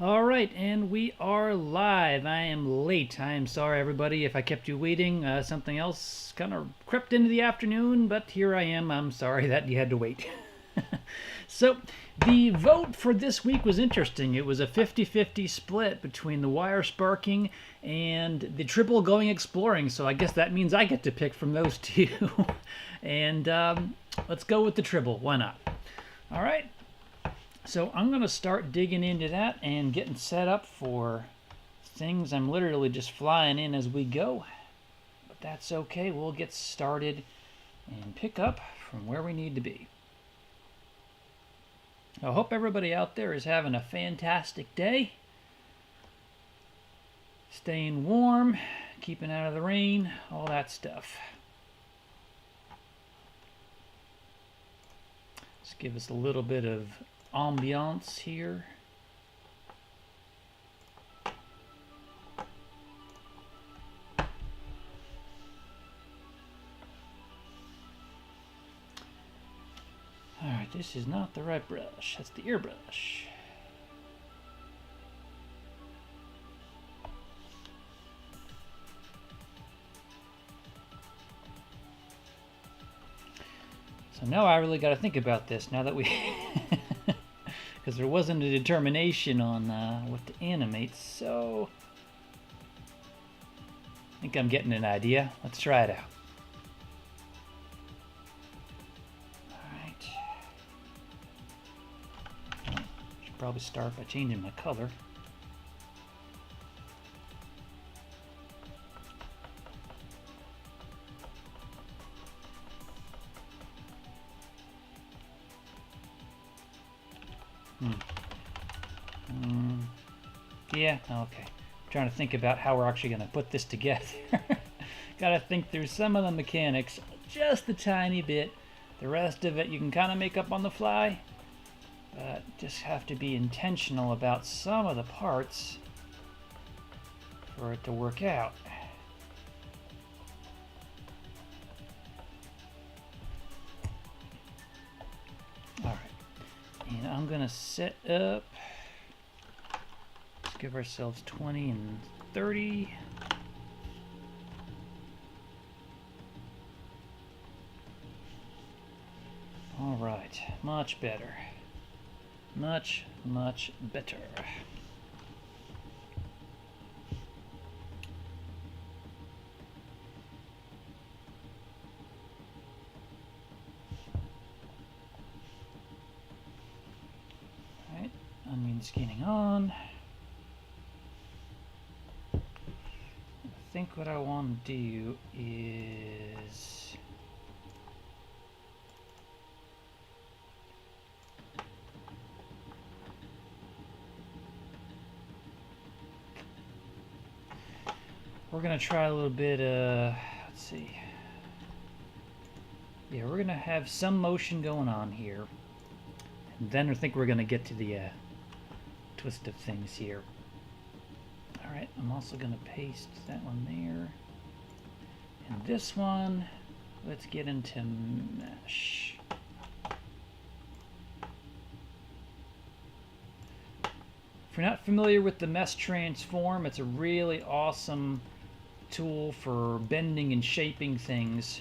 All right, and we are live. I am late. I am sorry, everybody, if I kept you waiting. Something else kind of crept into the afternoon, but here I am. I'm sorry that you had to wait. So, the vote for this week was interesting. It was a 50-50 split between the wire sparking and the Tribble going exploring, so I guess that means I get to pick from those two. And let's go with the Tribble. Why not? All right. So I'm going to start digging into that and getting set up for things. I'm literally just flying in as we go, but that's okay. We'll get started and pick up from where we need to be. I hope everybody out there is having a fantastic day. Staying warm, keeping out of the rain, all that stuff. Let's give us a little bit of ambiance here. Alright, this is not the right brush. That's the airbrush. So now I really got to think about this now that we... because there wasn't a determination on what to animate, so... I think I'm getting an idea. Let's try it out. Alright. Should probably start by changing my color. Yeah, okay. I'm trying to think about how we're actually going to put this together. Got to think through some of the mechanics just a tiny bit. The rest of it you can kind of make up on the fly, but just have to be intentional about some of the parts for it to work out. All right, and I'm going to set up. Give ourselves 20 and 30. All right, much better. Much, much better. All right, onion scanning on. I think what I want to do is we're going to try a little bit let's see. Yeah, we're going to have some motion going on here. And then I think we're going to get to the twist of things here. Alright, I'm also going to paste that one there. And this one, let's get into mesh. If you're not familiar with the mesh transform, it's a really awesome tool for bending and shaping things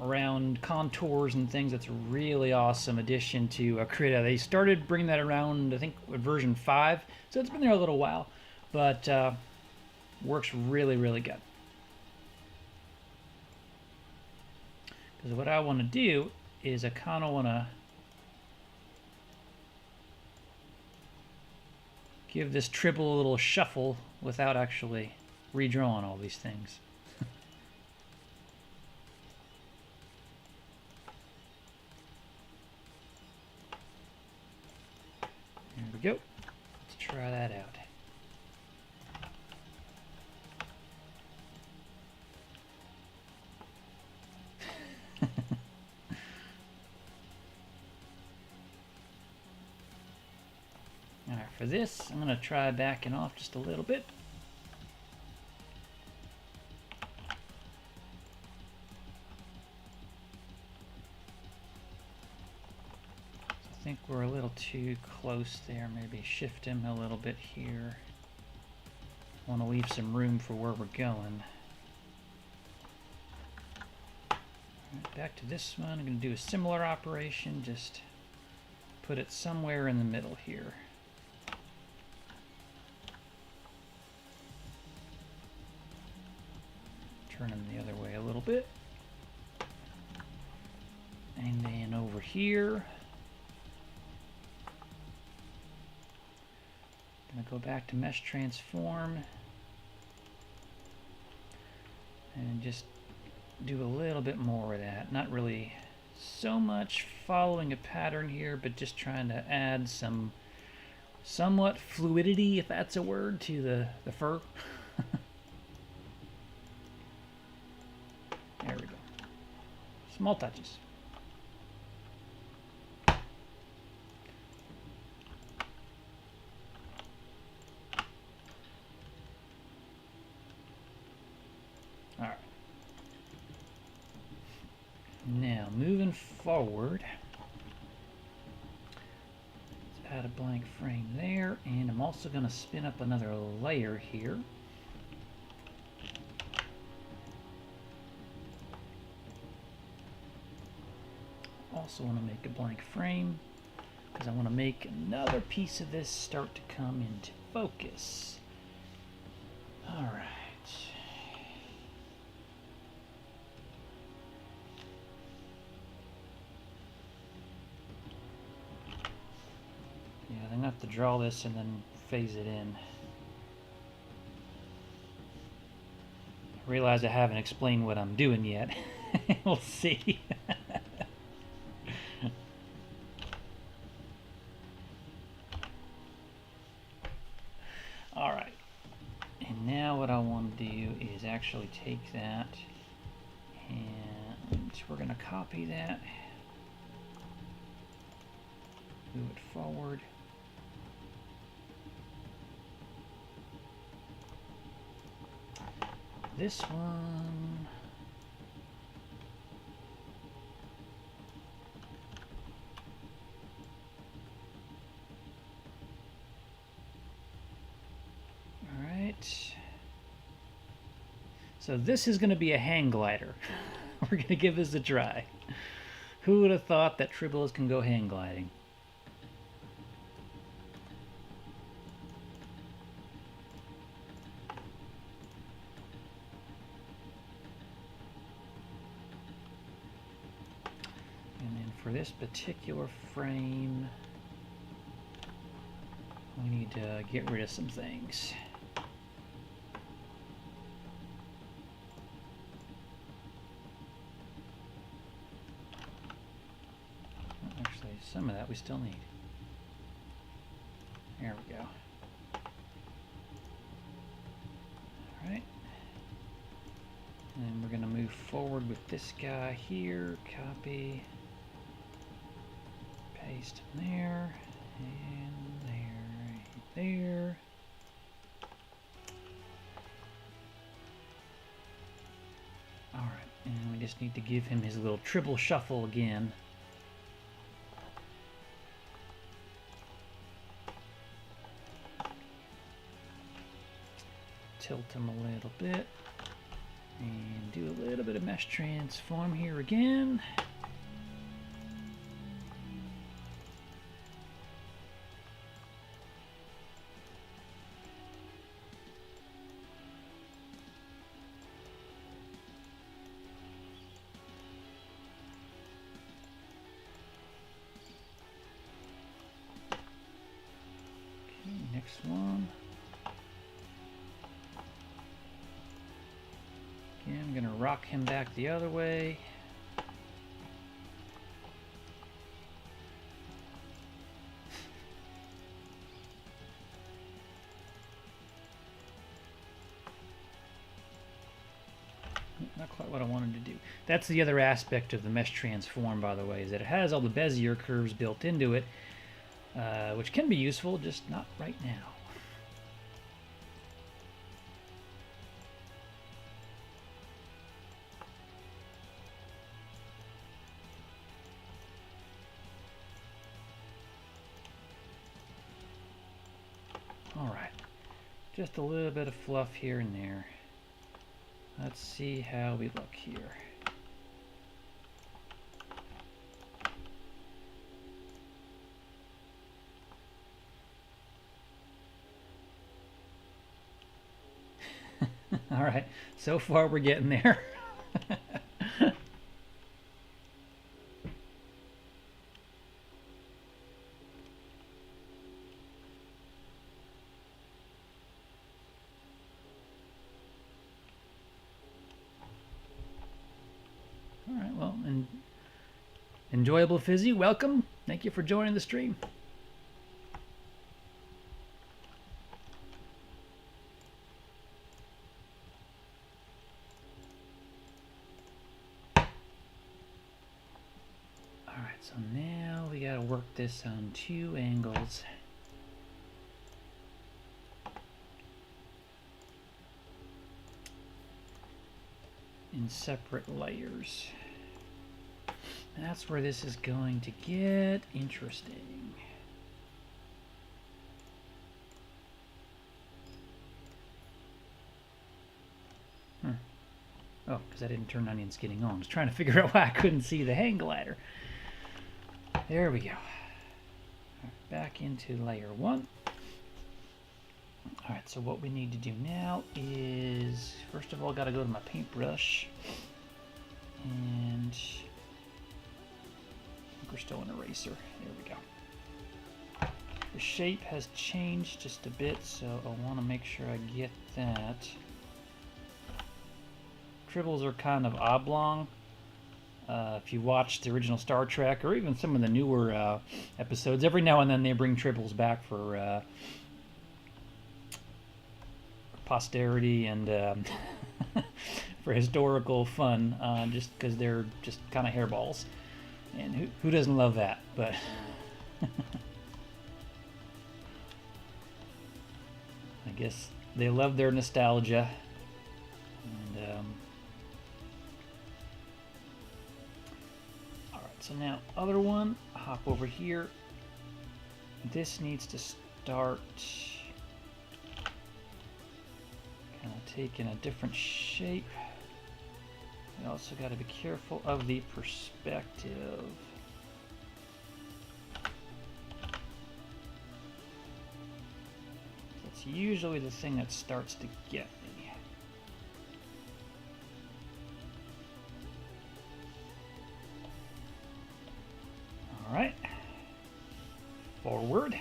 around contours and things. That's a really awesome addition to Krita. They started bringing that around, I think, with version 5, so it's been there a little while. But works really, really good. Because what I want to do is I kind of want to give this Tribble a little shuffle without actually redrawing all these things. There we go. Let's try that out. Alright, for this, I'm going to try backing off just a little bit. So I think we're a little too close there. Maybe shift him a little bit here. Want to leave some room for where we're going. Right, back to this one. I'm going to do a similar operation. Just put it somewhere in the middle here. Turn him the other way a little bit. And then over here, I'm going to go back to Mesh Transform and just do a little bit more of that. Not really so much following a pattern here, but just trying to add some somewhat fluidity, if that's a word, to the fur. There we go. Small touches. All right. Now, moving forward, let's add a blank frame there, and I'm also going to spin up another layer here. Also want to make a blank frame because I want to make another piece of this start to come into focus. All right. Yeah, I'm going to have to draw this and then phase it in. I realize I haven't explained what I'm doing yet. We'll see. All right. And now what I want to do is actually take that and we're going to copy that. Move it forward. This one. All right. So this is going to be a hang glider. We're going to give this a try. Who would have thought that Tribbles can go hang gliding? For this particular frame, we need to get rid of some things. Actually, some of that we still need. There we go. All right. And we're going to move forward with this guy here. Copy. Paste them there, and there, and there. Alright, and we just need to give him his little Tribble shuffle again. Tilt him a little bit, and do a little bit of mesh transform here again. Next one. Again, I'm going to rock him back the other way. Not quite what I wanted to do. That's the other aspect of the mesh transform, by the way, is that it has all the Bezier curves built into it. Which can be useful, just not right now. Alright, just a little bit of fluff here and there. Let's see how we look here. Alright, so far we're getting there. Alright, well, enjoyable Fizzy, welcome. Thank you for joining the stream. Alright, so now we gotta work this on 2 angles. In separate layers. That's where this is going to get interesting. Oh, because I didn't turn onion skinning on. I was trying to figure out why I couldn't see the hang glider. There we go. Right, back into layer 1. Alright, so what we need to do now is, first of all, got to go to my paintbrush. And we're still an eraser. There we go. The shape has changed just a bit, so I want to make sure I get that. Tribbles are kind of oblong. If you watch the original Star Trek, or even some of the newer episodes, every now and then they bring tribbles back for posterity and for historical fun, just because they're just kind of hairballs. And who doesn't love that? But I guess they love their nostalgia. And alright, so now other one, hop over here. This needs to start kind of taking a different shape. You also got to be careful of the perspective. That's usually the thing that starts to get me. All right, forward.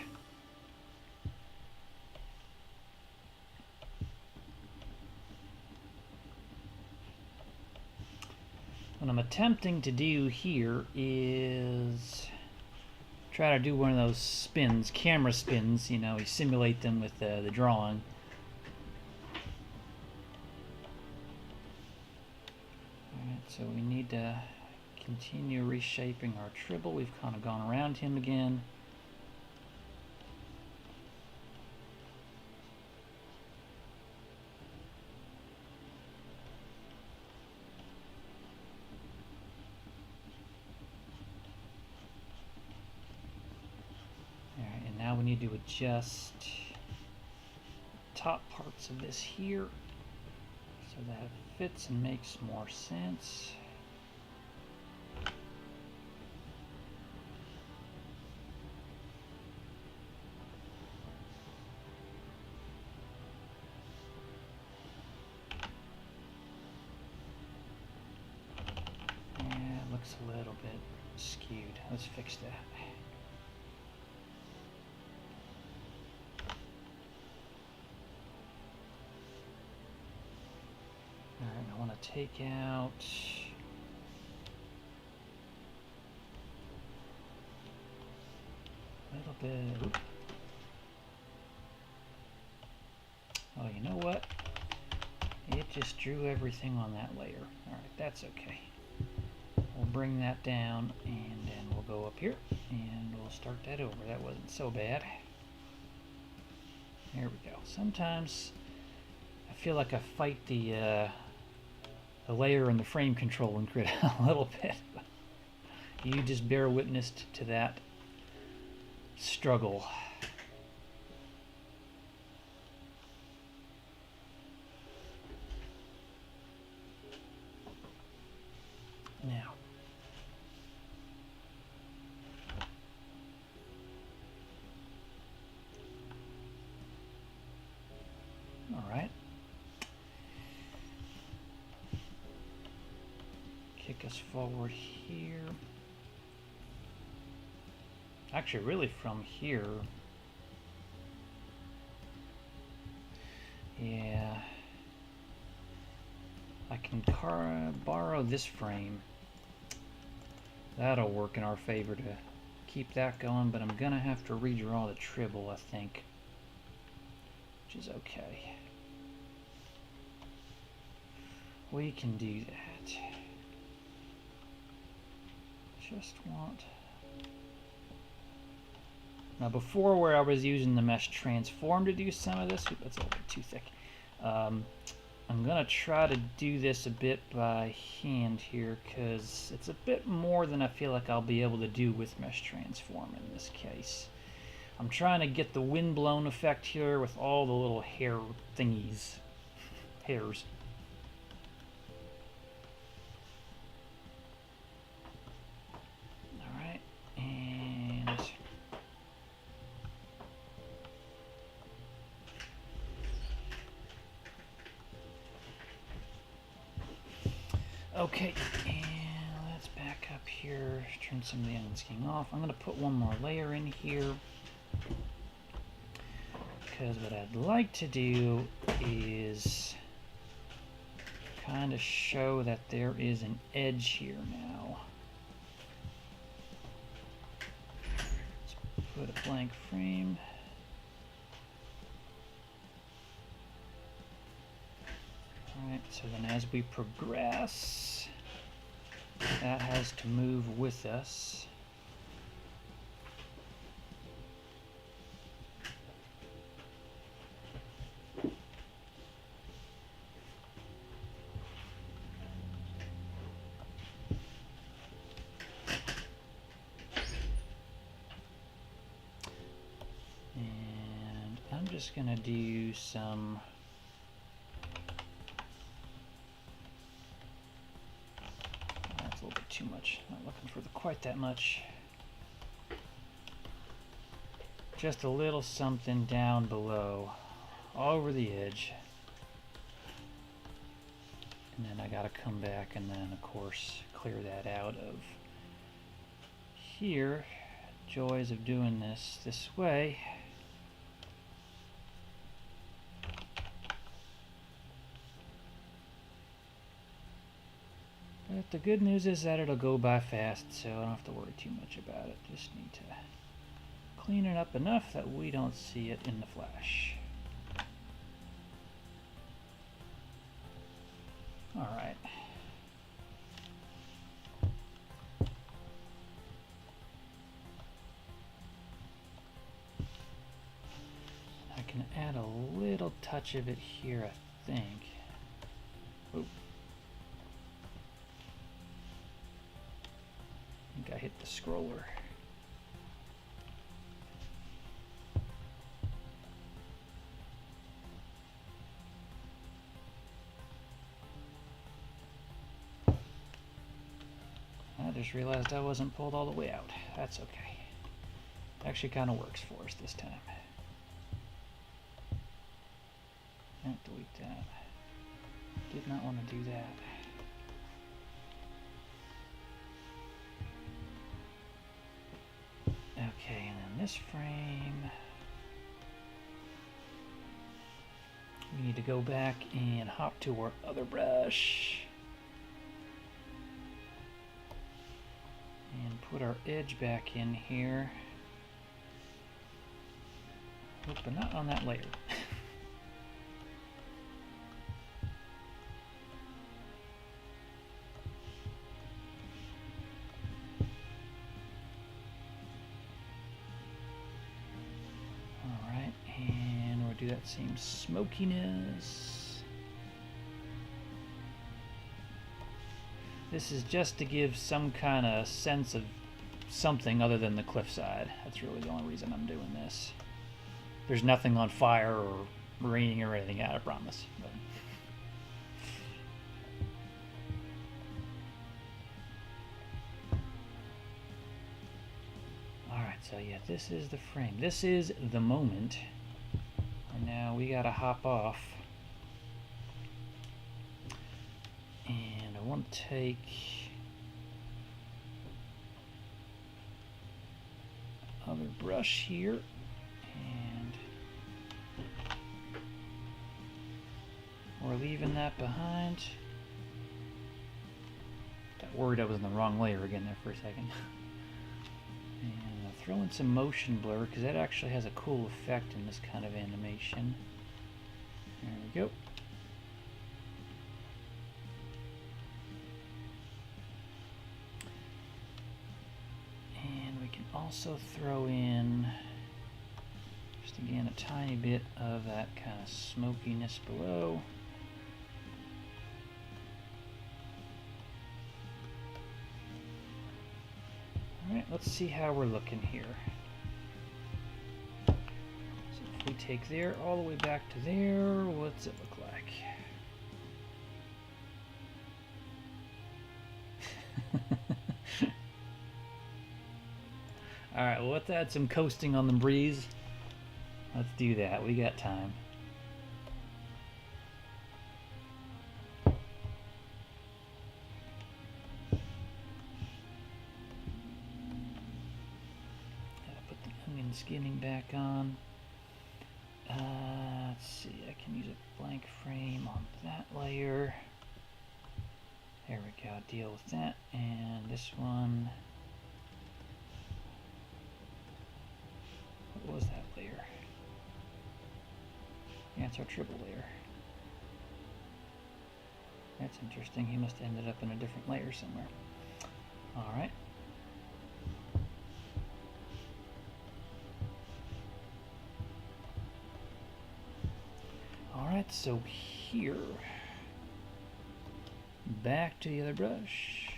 What I'm attempting to do here is try to do one of those spins, camera spins, you know, you simulate them with the drawing. Alright, so we need to continue reshaping our Tribble. We've kind of gone around him again. Now we need to adjust top parts of this here so that it fits and makes more sense. Yeah, it looks a little bit skewed. Let's fix that. Alright, I want to take out a little bit. Oops. Oh, you know what? It just drew everything on that layer. Alright, that's okay. We'll bring that down and then we'll go up here and we'll start that over. That wasn't so bad. There we go. Sometimes I feel like I fight the layer and the frame control in Krita a little bit. You just bear witness to that struggle. All right. Kick us forward here. Actually, really from here. Yeah. I can borrow this frame. That'll work in our favor to keep that going, but I'm gonna have to redraw the Tribble, I think. Which is okay. We can do that. Just want... Now before, where I was using the mesh transform to do some of this, that's a little bit too thick. I'm gonna try to do this a bit by hand here, because it's a bit more than I feel like I'll be able to do with mesh transform in this case. I'm trying to get the wind-blown effect here with all the little hair thingies. Hairs. Alright, and... Okay, and let's back up here, turn some of the unsking off. I'm going to put one more layer in here, because what I'd like to do is kind of show that there is an edge here now. Let's put a blank frame. Alright, so then as we progress, that has to move with us. And I'm just going to do some... a little bit too much. Not looking for quite that much. Just a little something down below, all over the edge. And then I gotta come back and then of course clear that out of here. Joys of doing this way. But the good news is that it'll go by fast, so I don't have to worry too much about it. Just need to clean it up enough that we don't see it in the flash. Alright. I can add a little touch of it here, I think. Oop. I think I hit the scroller. I just realized I wasn't pulled all the way out. That's okay. Actually kind of works for us this time. Delete that. Did not want to do that. Okay, and then this frame, we need to go back and hop to our other brush and put our edge back in here. Nope, but not on that layer. Do that same smokiness. This is just to give some kind of sense of something other than the cliffside. That's really the only reason I'm doing this. There's nothing on fire or raining or anything out, I promise. But. Alright, so yeah, this is the frame. This is the moment. And now we gotta hop off want to take other brush here, and we're leaving that behind. Got worried I was in the wrong layer again there for a second. And I'll throw in some motion blur because that actually has a cool effect in this kind of animation. There we go. And we can also throw in, just again, a tiny bit of that kind of smokiness below. Alright, let's see how we're looking here. So if we take there all the way back to there, what's it look like? Alright, well, let's add some coasting on the breeze. Let's do that. We got time. Skinning back on. Let's see, I can use a blank frame on that layer. There we go, deal with that. And this one, what was that layer? Yeah, it's our Tribble layer. That's interesting, he must have ended up in a different layer somewhere. Alright. Alright, so here, back to the other brush,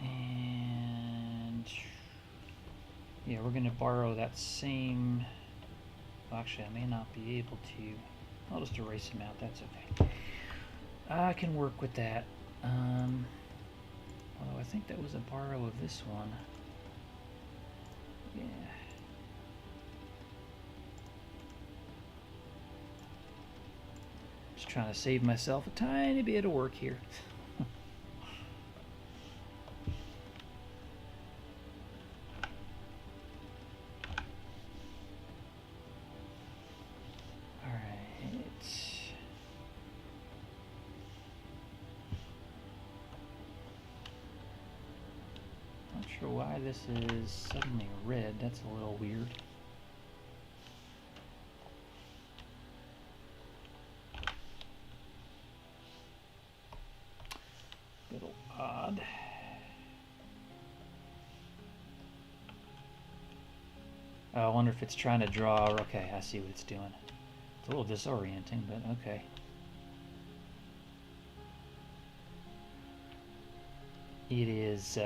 and yeah, we're going to borrow that same, well, actually I may not be able to, I'll just erase them out, that's okay. I can work with that, although I think that was a borrow of this one, yeah. Trying to save myself a tiny bit of work here. Alright. Not sure why this is suddenly red. That's a little weird. Little odd. Oh, I wonder if it's trying to draw. Okay, I see what it's doing. It's a little disorienting, but okay. It is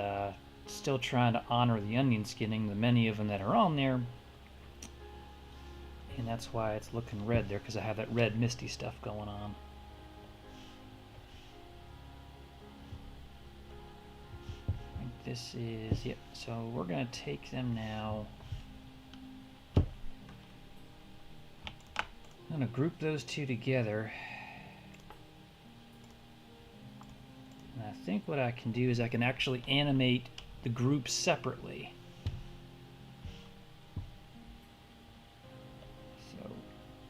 still trying to honor the onion skinning, the many of them that are on there. And that's why it's looking red there, because I have that red misty stuff going on. This is, yep, so we're going to take them now. I'm going to group those two together. And I think what I can do is I can actually animate the groups separately. So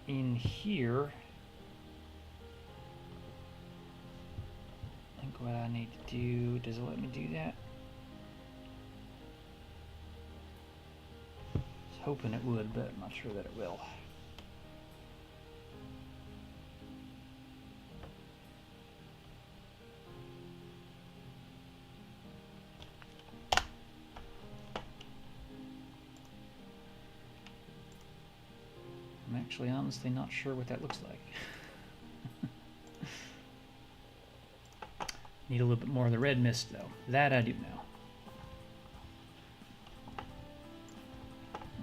in here, I think what I need to do, does it let me do that? Hoping it would, but I'm not sure that it will. I'm actually honestly not sure what that looks like. Need a little bit more of the red mist though. That I do know.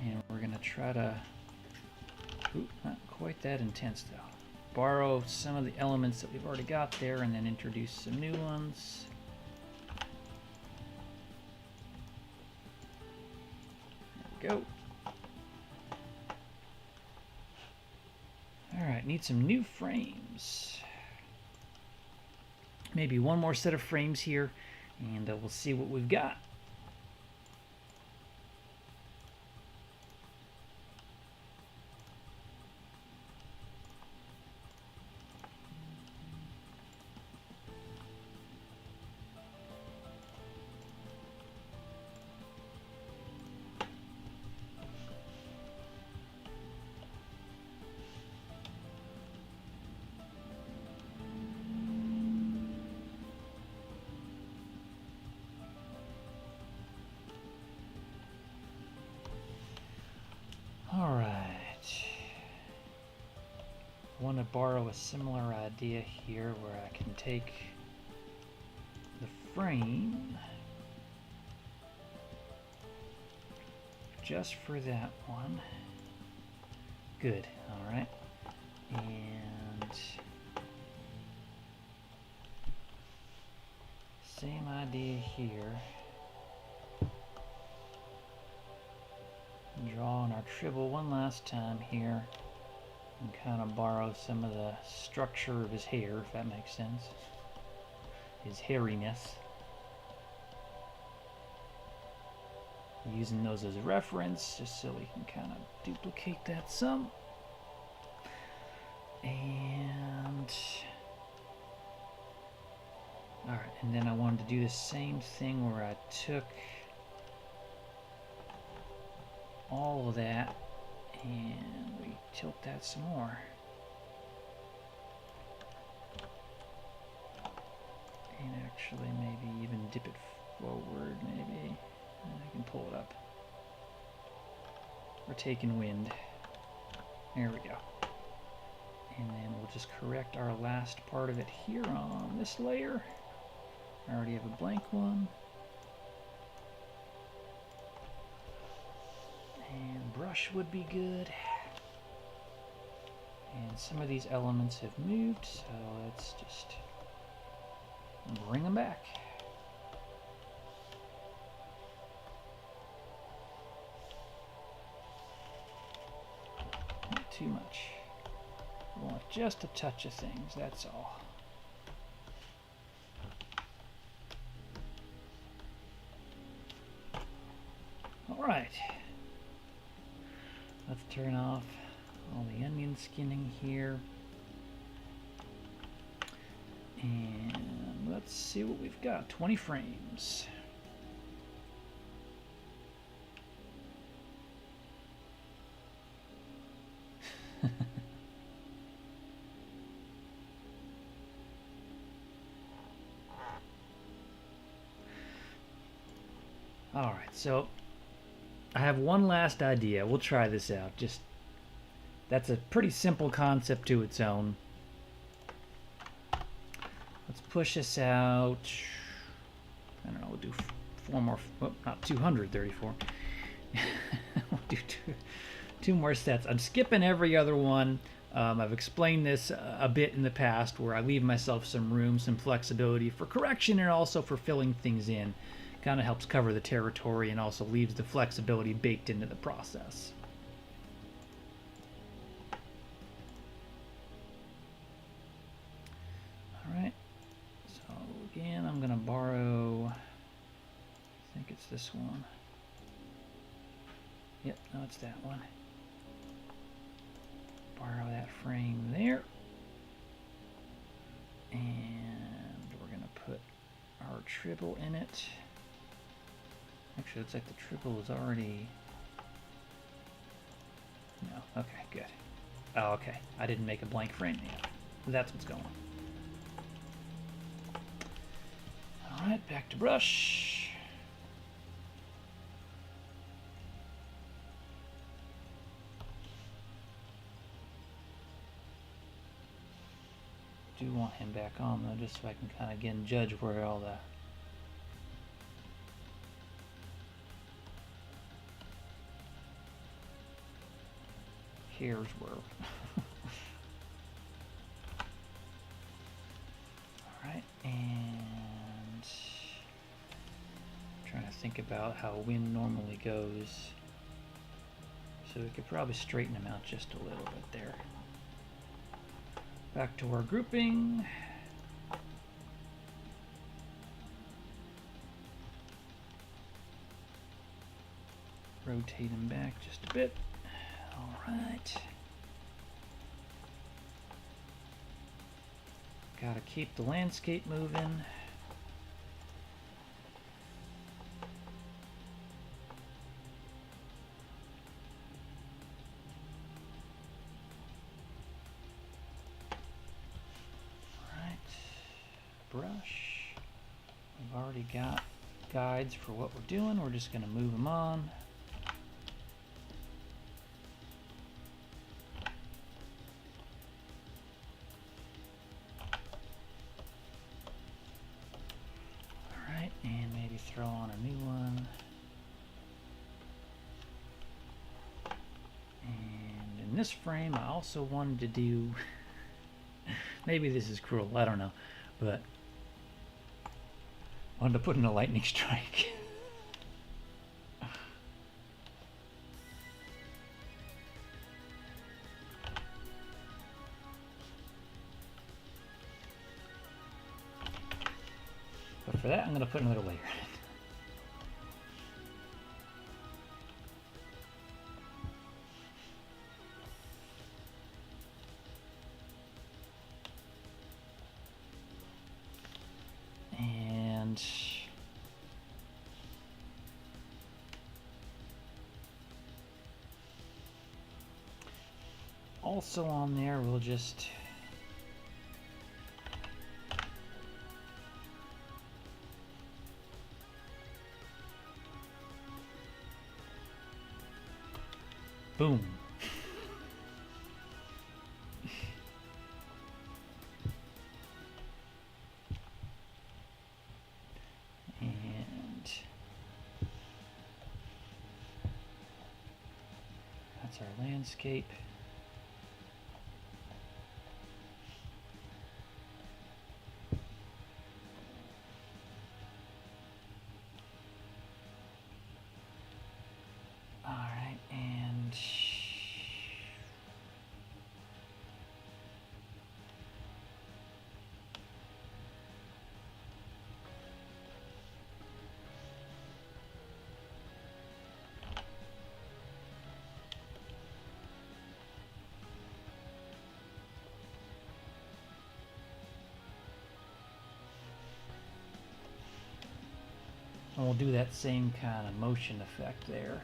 And we're going to try to, not quite that intense though. Borrow some of the elements that we've already got there and then introduce some new ones. There we go. Alright, need some new frames. maybe one more set of frames here, and we'll see what we've got. I want to borrow a similar idea here where I can take the frame just for that one. Good, alright. And same idea here. Draw on our Tribble one last time here. And kind of borrow some of the structure of his hair, if that makes sense. His hairiness. Using those as a reference, just so we can kind of duplicate that some. And alright, and then I wanted to do the same thing where I took all of that and we tilt that some more. And actually maybe even dip it forward, maybe. And I can pull it up. We're taking wind. There we go. And then we'll just correct our last part of it here on this layer. I already have a blank one. And brush would be good. And some of these elements have moved, so let's just bring them back. Not too much. We want just a touch of things, that's all. Alright. Let's turn off all the onion skinning here. And let's see what we've got. 20 frames. All right, so I have one last idea. We'll try this out. That's a pretty simple concept to its own. Let's push this out. I don't know, we'll do 4 more, oh, not 234. We'll do two more sets. I'm skipping every other one. I've explained this a bit in the past where I leave myself some room, some flexibility for correction and also for filling things in. Kind of helps cover the territory and also leaves the flexibility baked into the process. Alright, so again I'm going to borrow, I think it's this one. Yep, no, it's that one. Borrow that frame there. And we're going to put our Tribble in it. Actually, looks like the Tribble is already... No, okay, good. Oh, okay. I didn't make a blank frame yet. That's what's going on. Alright, back to brush. Do want him back on though, just so I can kind of again judge where all the hairs were. Alright, and I'm trying to think about how wind normally goes. So we could probably straighten them out just a little bit there. Back to our grouping. rotate him back just a bit. All right. Gotta keep the landscape moving. Brush. We've already got guides for what we're doing. We're just going to move them on. Alright, and maybe throw on a new one. And in this frame, I also wanted to do, maybe this is cruel, I don't know, but wanted to put in a lightning strike. But for that, I'm going to put another layer in it. And also on there, we'll just boom. And that's our landscape. All right, and we'll do that same kind of motion effect there.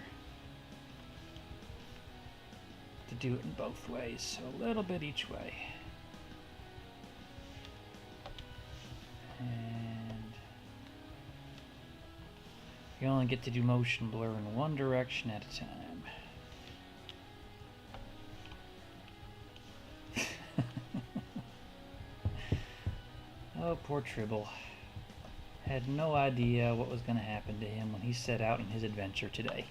To do it in both ways, so a little bit each way. And you only get to do motion blur in one direction at a time. Oh, poor Tribble. Had no idea what was going to happen to him when he set out on his adventure today.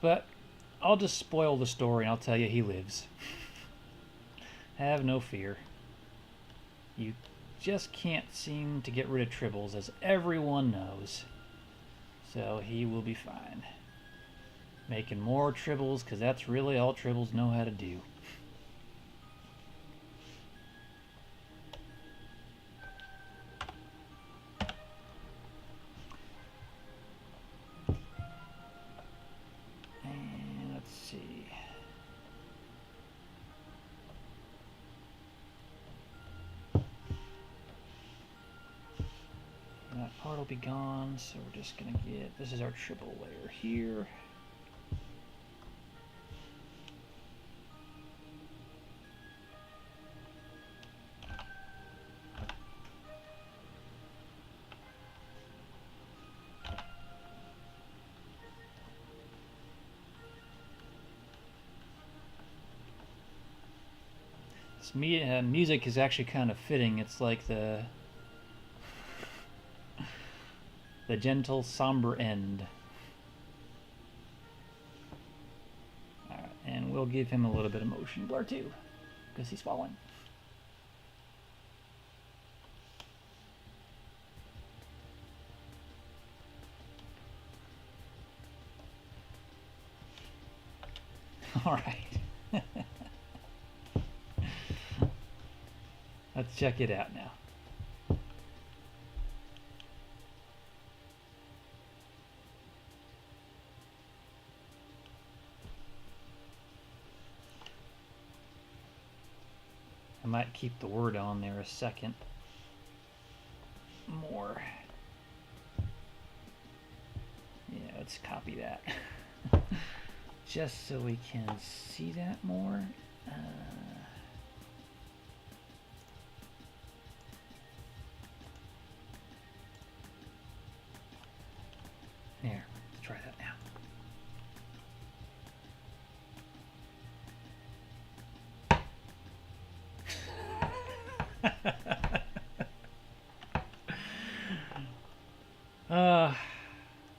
But I'll just spoil the story and I'll tell you he lives. Have no fear. You just can't seem to get rid of Tribbles, as everyone knows. So he will be fine. Making more Tribbles, because that's really all Tribbles know how to do. And let's see. That part will be gone, so we're just going to get, this is our Tribble layer here. This music is actually kind of fitting. It's like the gentle, somber end. Alright, and we'll give him a little bit of motion blur too, because he's falling. All right. Let's check it out now. I might keep the word on there a second more. Yeah, let's copy that. Just so we can see that more. There, let's try that now.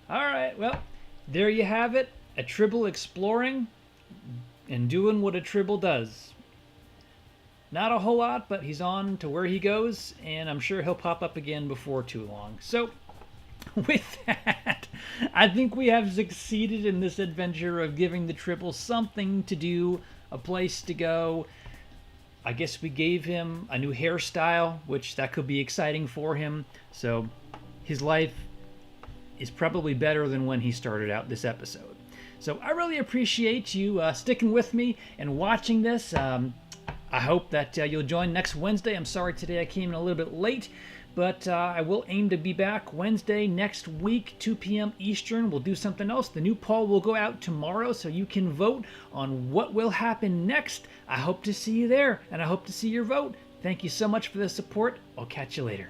All right, well, there you have it. A Tribble exploring and doing what a Tribble does. Not a whole lot, but he's on to where he goes, and I'm sure he'll pop up again before too long. So, with that, I think we have succeeded in this adventure of giving the Tribble something to do, a place to go. I guess we gave him a new hairstyle, which that could be exciting for him. So, his life is probably better than when he started out this episode. So I really appreciate you sticking with me and watching this. I hope that you'll join next Wednesday. I'm sorry today I came in a little bit late, but I will aim to be back Wednesday next week, 2 p.m. Eastern. We'll do something else. The new poll will go out tomorrow, so you can vote on what will happen next. I hope to see you there, and I hope to see your vote. Thank you so much for the support. I'll catch you later.